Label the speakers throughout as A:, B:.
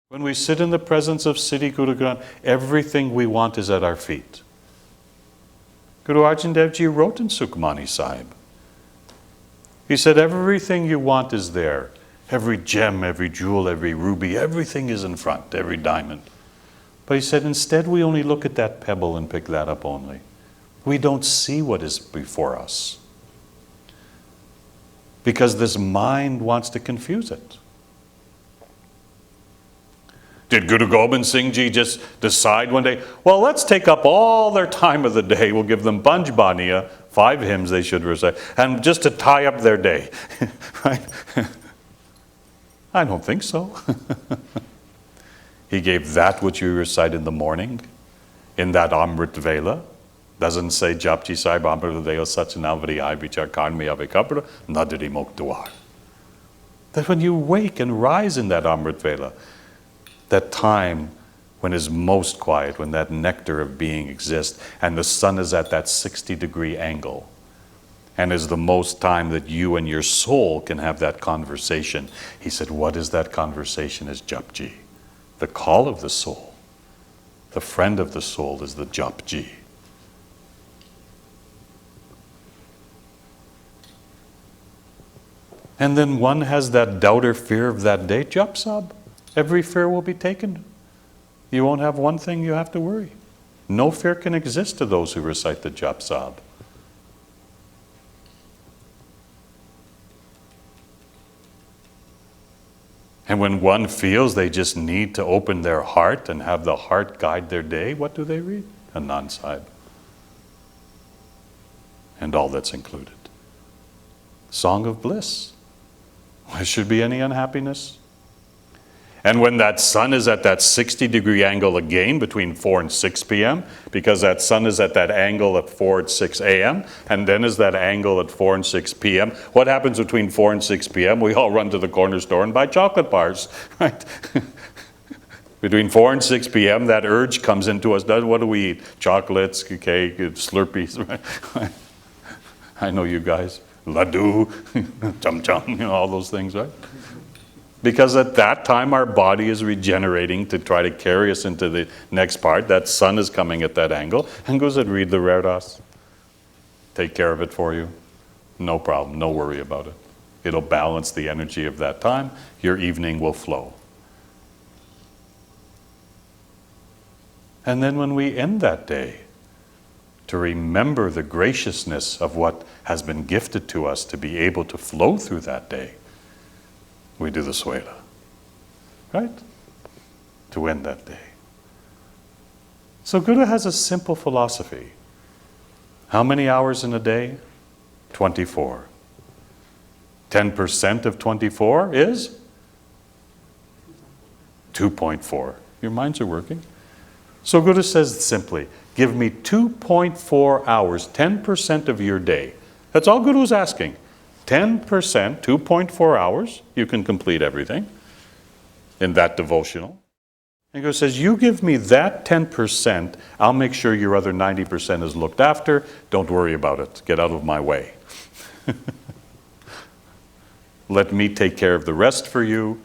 A: When we sit in the presence of Siddhi Guru Granth, everything we want is at our feet. Guru Arjan Dev Ji wrote in Sukhmani Sahib. He said, everything you want is there. Every gem, every jewel, every ruby, everything is in front, every diamond. But he said, instead we only look at that pebble and pick that up only. We don't see what is before us. Because this mind wants to confuse it. Did Guru Gobind Singh Ji just decide one day, well, let's take up all their time of the day. We'll give them Panj Baniya, 5 hymns they should recite, and just to tie up their day. Right? I don't think so. He gave that which you recite in the morning, in that Amrit Vela. Doesn't say Japji Sahib Amrit Vela Sachinavadi Ai Vichar Karmi Ave Kapra Nadari Moktuar. That when you wake and rise in that Amrit Vela, that time when it's most quiet, when that nectar of being exists, and the sun is at that 60-degree angle, and is the most time that you and your soul can have that conversation. He said, what is that conversation is Japji. The call of the soul. The friend of the soul is the Japji. And then one has that doubt or fear of that day, Jap Sahib. Every fear will be taken. You won't have one thing you have to worry. No fear can exist to those who recite the Jap Sahib. And when one feels they just need to open their heart and have the heart guide their day, what do they read? Anand Sahib. And all that's included. Song of bliss. Why should be any unhappiness? And when that sun is at that 60-degree angle again between 4 and 6 p.m., because that sun is at that angle at 4 and 6 a.m., and then is that angle at 4 and 6 p.m., what happens between 4 and 6 p.m.? We all run to the corner store and buy chocolate bars, right? Between 4 and 6 p.m., that urge comes into us. What do we eat? Chocolates, cake, Slurpees, right? I know you guys. Laddu, chum chum, all those things, right? Because at that time our body is regenerating to try to carry us into the next part. That sun is coming at that angle. And goes and read the Vedas. Take care of it for you. No problem, no worry about it. It'll balance the energy of that time. Your evening will flow. And then when we end that day, to remember the graciousness of what has been gifted to us to be able to flow through that day, we do the Swela, right? To end that day. So Guru has a simple philosophy. How many hours in a day? 24. 10% of 24 is 2.4. Your minds are working. So Guru says simply, give me 2.4 hours, 10% of your day. That's all Guru is asking. 10%, 2.4 hours, you can complete everything in that devotional. And Guru says, you give me that 10%, I'll make sure your other 90% is looked after. Don't worry about it. Get out of my way. Let me take care of the rest for you.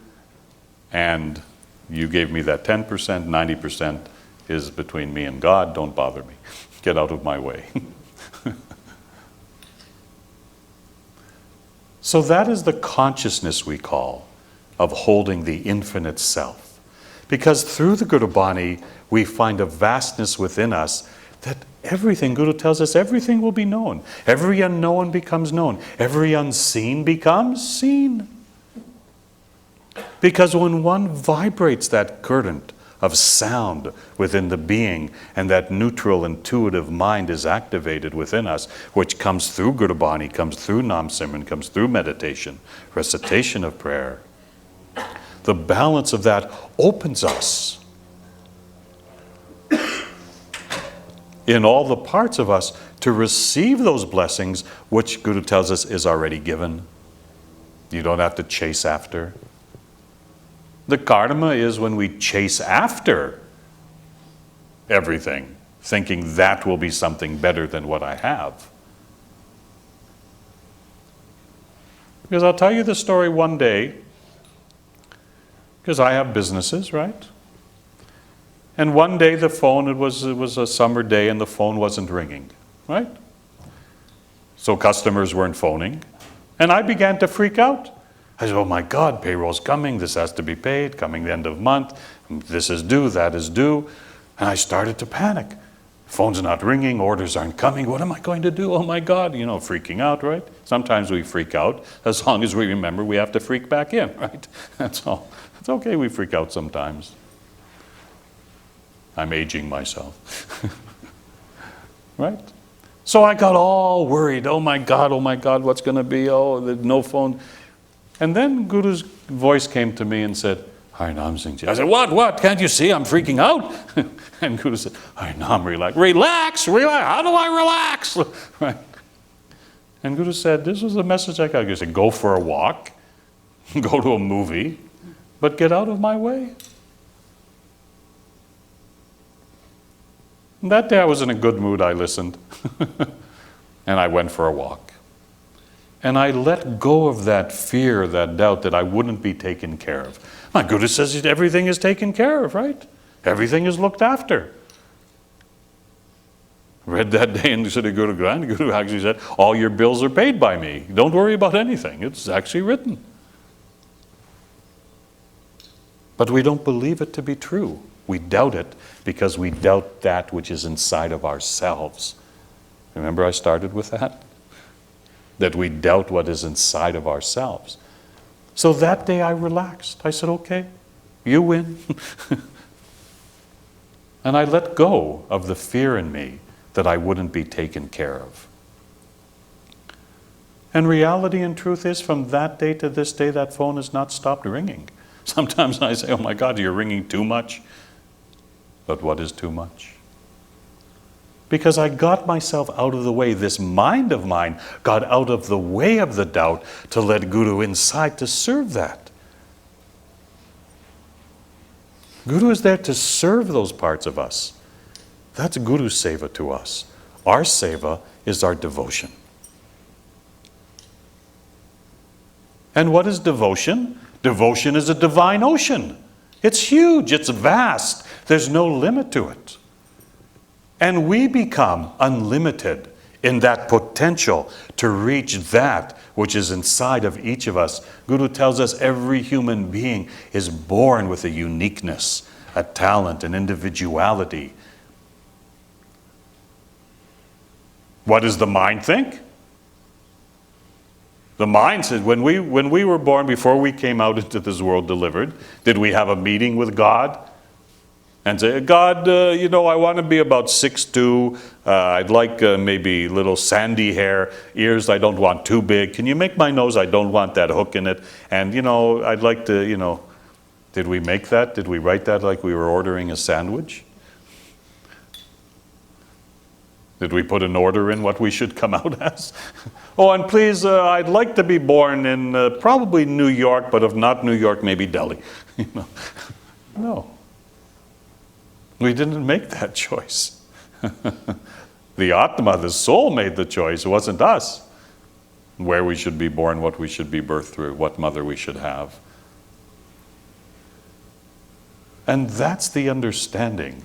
A: And you gave me that 10%, 90% is between me and God. Don't bother me. Get out of my way. So that is the consciousness we call of holding the infinite self. Because through the Guru Bani, we find a vastness within us that everything, Guru tells us, everything will be known. Every unknown becomes known. Every unseen becomes seen. Because when one vibrates that current of sound within the being, and that neutral intuitive mind is activated within us, which comes through Guru Bani, comes through Nam Simran, comes through meditation, recitation of prayer. The balance of that opens us in all the parts of us to receive those blessings which Guru tells us is already given. You don't have to chase after. The karma is when we chase after everything, thinking that will be something better than what I have. Because I'll tell you the story one day. because I have businesses, right? And one day the phone, it was a summer day and the phone wasn't ringing, right? So customers weren't phoning. And I began to freak out. I said, oh my God, payroll's coming, this has to be paid, coming the end of month, this is due, that is due. And I started to panic. Phone's not ringing, orders aren't coming, what am I going to do? Oh my God, freaking out, right? Sometimes we freak out, as long as we remember we have to freak back in, right? That's all. It's okay, we freak out sometimes. I'm aging myself. Right? So I got all worried. Oh my God, what's going to be? Oh, there's no phone. And then Guru's voice came to me and said, Harinam Singh Ji. I said, what? Can't you see I'm freaking out? And Guru said, Harinam, relax. Relax. How do I relax? Right? And Guru said, this was the message I got. He said, go for a walk, go to a movie, but get out of my way. And that day I was in a good mood, I listened. And I went for a walk. And I let go of that fear, that doubt that I wouldn't be taken care of. My Guru says everything is taken care of, right? Everything is looked after. Read that day in the City Guru Granth, the Guru actually said, all your bills are paid by me. Don't worry about anything. It's actually written. But we don't believe it to be true. We doubt it because we doubt that which is inside of ourselves. Remember I started with that? That we doubt what is inside of ourselves. So that day I relaxed. I said, okay, you win. And I let go of the fear in me that I wouldn't be taken care of. And reality and truth is, from that day to this day, that phone has not stopped ringing. Sometimes I say, oh my God, you're ringing too much. But what is too much? Because I got myself out of the way. This mind of mine got out of the way of the doubt to let Guru inside to serve that. Guru is there to serve those parts of us. That's Guru's seva to us. Our seva is our devotion. And what is devotion? Devotion is a divine ocean. It's huge, it's vast. There's no limit to it. And we become unlimited in that potential to reach that which is inside of each of us. Guru tells us every human being is born with a uniqueness, a talent, an individuality. What does the mind think? The mind says, when we were born, before we came out into this world delivered, did we have a meeting with God? And say, God, I want to be about 6'2". I'd like maybe little sandy hair, ears I don't want too big. Can you make my nose? I don't want that hook in it. And, I'd like to, did we make that? Did we write that like we were ordering a sandwich? Did we put an order in what we should come out as? Oh, and please, I'd like to be born in probably New York, but if not New York, maybe Delhi. No. We didn't make that choice. The Atma, the soul, made the choice. It wasn't us. Where we should be born, what we should be birthed through, what mother we should have. And that's the understanding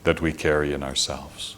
A: that we carry in ourselves.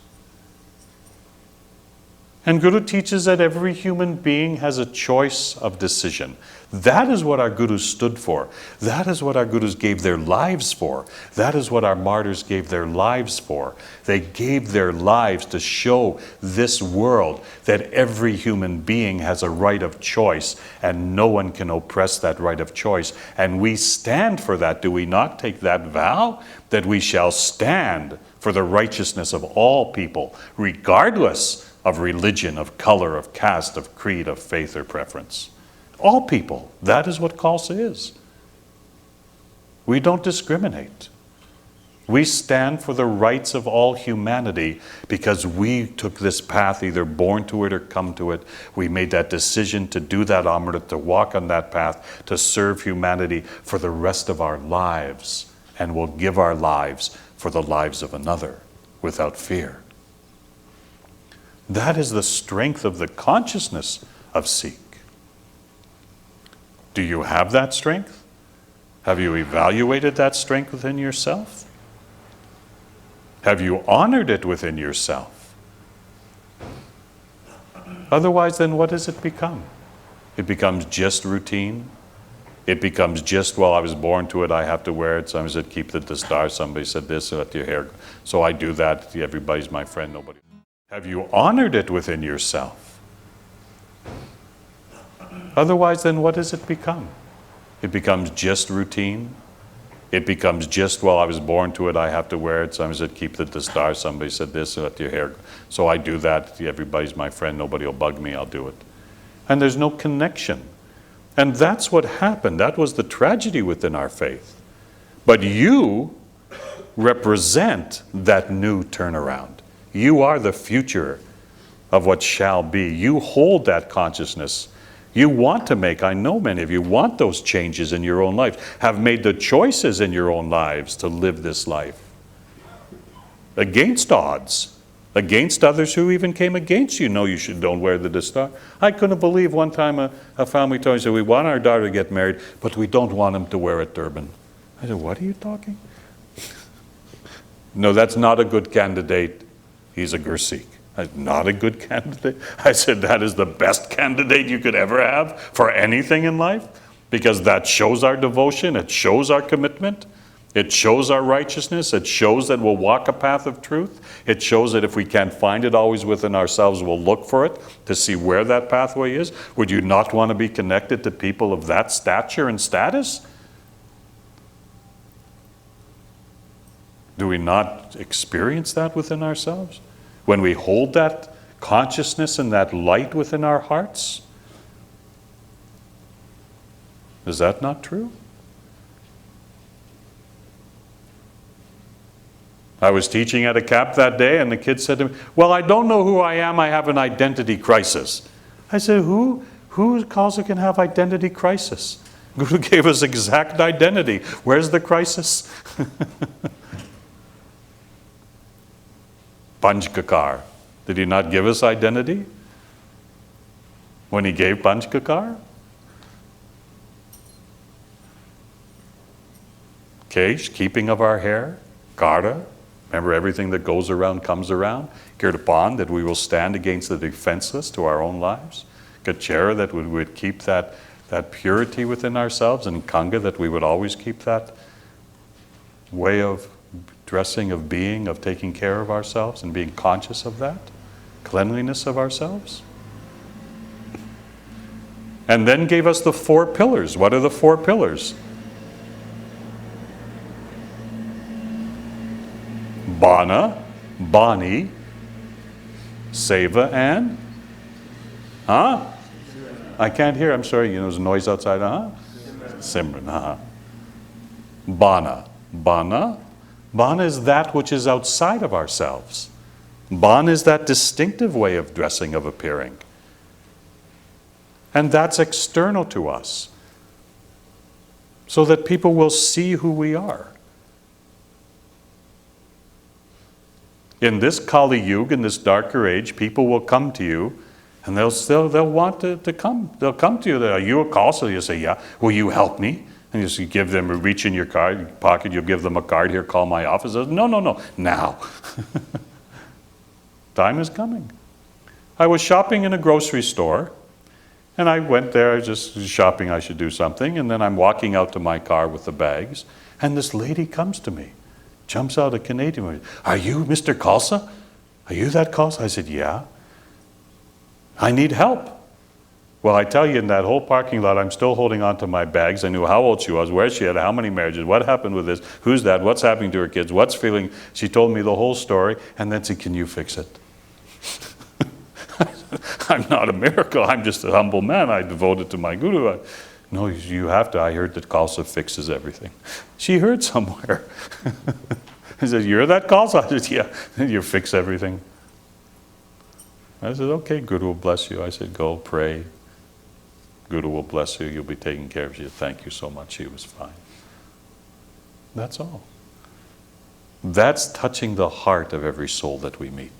A: And Guru teaches that every human being has a choice of decision. That is what our Gurus stood for. That is what our Gurus gave their lives for. That is what our martyrs gave their lives for. They gave their lives to show this world that every human being has a right of choice and no one can oppress that right of choice. And we stand for that. Do we not take that vow? That we shall stand for the righteousness of all people, regardless of religion, of color, of caste, of creed, of faith or preference. All people. That is what Khalsa is. We don't discriminate. We stand for the rights of all humanity because we took this path, either born to it or come to it. We made that decision to do that Amrit, to walk on that path, to serve humanity for the rest of our lives. And we'll give our lives for the lives of another without fear. That is the strength of the consciousness of Sikh. Do you have that strength? Have you evaluated that strength within yourself? Have you honored it within yourself? Otherwise, then what does it become? It becomes just routine. It becomes just, well, I was born to it, I have to wear it. Somebody said, keep the star. Somebody said this, let your hair go. So I do that. Everybody's my friend, nobody. Have you honored it within yourself? Otherwise, then what does it become? It becomes just routine. It becomes just, well, I was born to it, I have to wear it. Somebody said, keep the star. Somebody said this, let your hair go. So I do that. Everybody's my friend, nobody will bug me, I'll do it. And there's no connection. And that's what happened. That was the tragedy within our faith. But you represent that new turnaround. You are the future of what shall be. You hold that consciousness. You want to make, I know many of you want those changes in your own life, have made the choices in your own lives to live this life. Against odds. Against others who even came against you. No, you don't wear the star. I couldn't believe one time a family told me, said, we want our daughter to get married, but we don't want him to wear a turban. I said, what are you talking? No, that's not a good candidate. He's a Gursikh. Not a good candidate. I said, that is the best candidate you could ever have for anything in life, because that shows our devotion, it shows our commitment. It shows our righteousness. It shows that we'll walk a path of truth. It shows that if we can't find it always within ourselves, we'll look for it to see where that pathway is. Would you not want to be connected to people of that stature and status? Do we not experience that within ourselves? When we hold that consciousness and that light within our hearts? Is that not true? I was teaching at a camp that day, and the kid said to me, well, I don't know who I am, I have an identity crisis. I said, who Khalsa can have identity crisis? Guru gave us exact identity. Where's the crisis? Panchkakar. Did he not give us identity when he gave Panchkakar? Kesh, keeping of our hair. Kara. Remember, everything that goes around comes around. Kirtapan, that we will stand against the defenseless to our own lives. Kachera, that we would keep that purity within ourselves. And Kanga, that we would always keep that way of dressing, of being, of taking care of ourselves and being conscious of that. Cleanliness of ourselves. And then gave us the 4 pillars. What are the 4 pillars? Bana, Bani, Seva, and? Huh? I can't hear, I'm sorry, there's a noise outside, Simran, Bana. Bana. Bana is that which is outside of ourselves. Bana is that distinctive way of dressing, of appearing. And that's external to us. So that people will see who we are. In this Kali Yuga, in this darker age, people will come to you and they'll want to come. They'll come to you. Are you a Khalsa? You say, yeah. Will you help me? And you give them, reach in your pocket, you'll give them a card, here, call my office. No, now. Time is coming. I was shopping in a grocery store, and I went there, just shopping, I should do something, and then I'm walking out to my car with the bags, and this lady comes to me. Jumps out a Canadian. Are you Mr. Khalsa? Are you that Khalsa? I said, yeah. I need help. Well, I tell you, in that whole parking lot, I'm still holding on to my bags. I knew how old she was, where she had, how many marriages, what happened with this, who's that, what's happening to her kids, what's feeling. She told me the whole story, and then said, can you fix it? I'm not a miracle. I'm just a humble man. I devoted to my guru. No, you have to. I heard that Khalsa fixes everything. She heard somewhere. I said, you're that Khalsa? I said, yeah. You fix everything. I said, okay, Guru will bless you. I said, go pray. Guru will bless you. You'll be taken care of. She said, thank you so much. She was fine. That's all. That's touching the heart of every soul that we meet.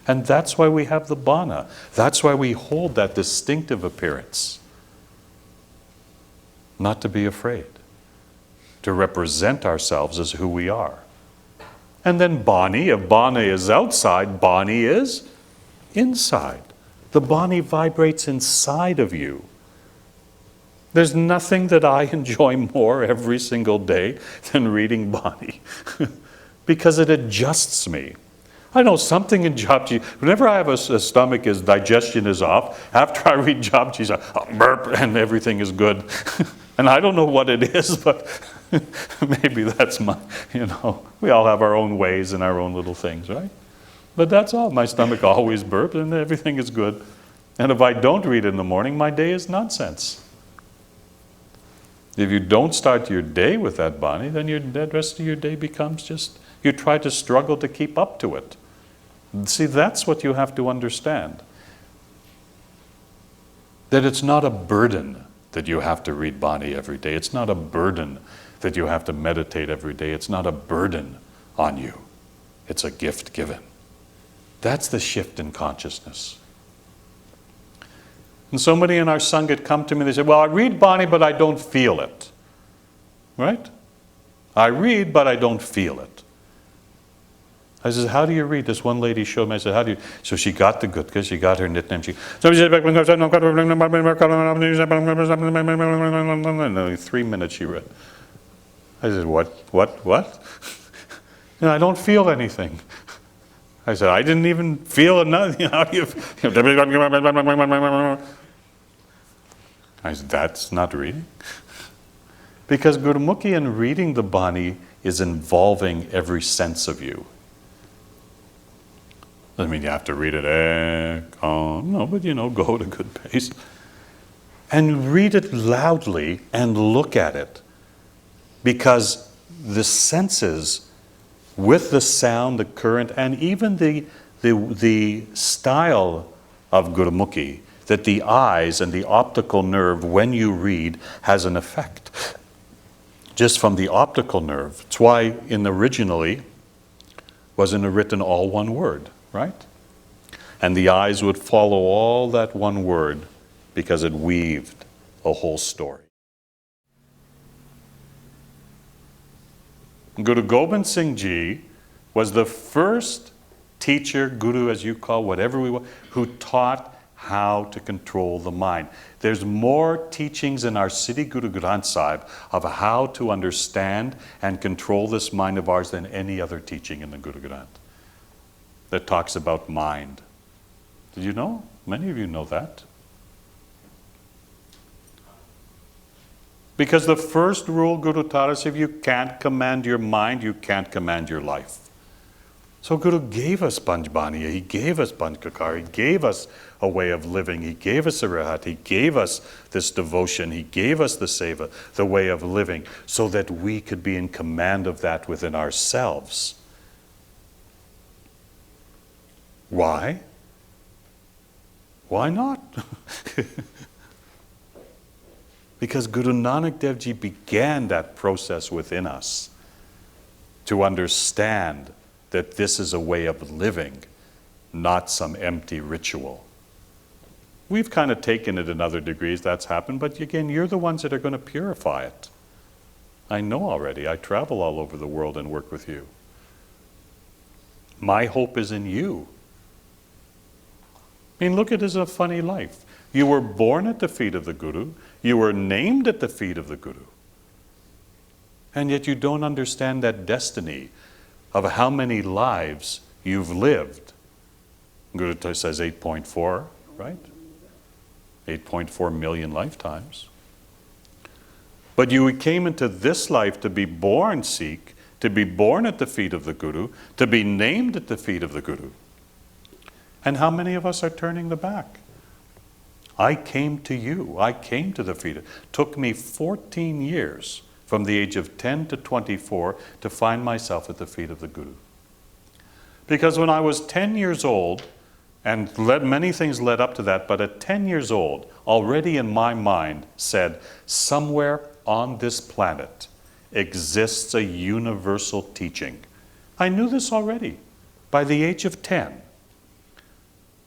A: And that's why we have the Bana. That's why we hold that distinctive appearance. not to be afraid, to represent ourselves as who we are. And then Bani, if Bani is outside, Bani is inside. The Bani vibrates inside of you. There's nothing that I enjoy more every single day than reading Bani because it adjusts me. I know something in Japji. Whenever I have a stomach, his digestion is off. After I read Japji, I burp and everything is good. And I don't know what it is, but maybe that's my, we all have our own ways and our own little things, right? But that's all. My stomach always burps and everything is good. And if I don't read in the morning, my day is nonsense. If you don't start your day with that Bani, then the rest of your day becomes just, you try to struggle to keep up to it. See, that's what you have to understand. That it's not a burden that you have to read Bani every day. It's not a burden that you have to meditate every day. It's not a burden on you. It's a gift given. That's the shift in consciousness. And so many in our Sangha come to me, they say, well, I read Bani, but I don't feel it. Right? I read, but I don't feel it. I said, how do you read? This one lady showed me, I said, how do you? So she got the Gutka, she got her Nitnem. In 3 minutes she read. I said, what? And I don't feel anything. I said, I didn't even feel nothing. How do you? I said, that's not reading. Because Gurumukhi and reading the Bani is involving every sense of you. Doesn't mean you have to read it, calm. No, but go at a good pace. And read it loudly and look at it. Because the senses, with the sound, the current, and even the style of Gurumukhi, that the eyes and the optical nerve, when you read, has an effect. Just from the optical nerve. It's why originally wasn't it written all one word, right? And the eyes would follow all that one word because it weaved a whole story. Guru Gobind Singh Ji was the first teacher, guru as you call, whatever we want, who taught how to control the mind. There's more teachings in our Siddhi Guru Granth Sahib of how to understand and control this mind of ours than any other teaching in the Guru Granth that talks about mind. Did you know? Many of you know that. Because the first rule Guru taught us, if you can't command your mind, you can't command your life. So Guru gave us Panchbaniya, he gave us Panchkakar, he gave us a way of living, he gave us a Rahat, he gave us this devotion, he gave us the Seva, the way of living, so that we could be in command of that within ourselves. Why? Why not? Because Guru Nanak Dev Ji began that process within us to understand that this is a way of living, not some empty ritual. We've kind of taken it in other degrees, that's happened, but again, you're the ones that are going to purify it. I know already, I travel all over the world and work with you. My hope is in you. I mean, look, it is a funny life. You were born at the feet of the Guru, you were named at the feet of the Guru, and yet you don't understand that destiny of how many lives you've lived. Guru says 8.4, right? 8.4 million lifetimes. But you came into this life to be born Sikh, to be born at the feet of the Guru, to be named at the feet of the Guru. And how many of us are turning the back? I came to you, I came to the feet. It took me 14 years from the age of 10 to 24 to find myself at the feet of the Guru. Because when I was 10 years old, and many things led up to that, but at 10 years old, already in my mind said, somewhere on this planet exists a universal teaching. I knew this already by the age of 10.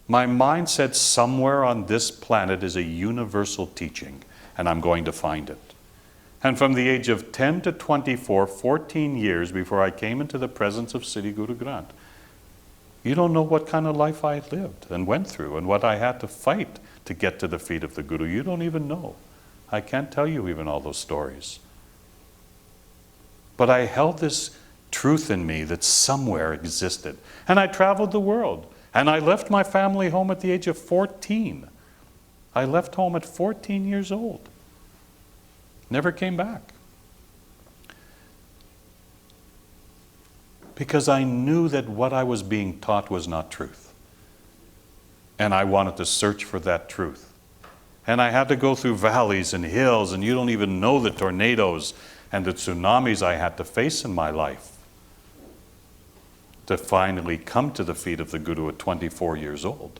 A: My mind said somewhere on this planet is a universal teaching, and I'm going to find it. And from the age of 10 to 24, 14 years before I came into the presence of Sri Guru Granth, you don't know what kind of life I lived and went through and what I had to fight to get to the feet of the Guru. You don't even know. I can't tell you even all those stories. But I held this truth in me that somewhere existed. And I traveled the world. And I left my family home at the age of 14. I left home at 14 years old. Never came back. Because I knew that what I was being taught was not truth. And I wanted to search for that truth. And I had to go through valleys and hills, and you don't even know the tornadoes and the tsunamis I had to face in my life to finally come to the feet of the Guru at 24 years old.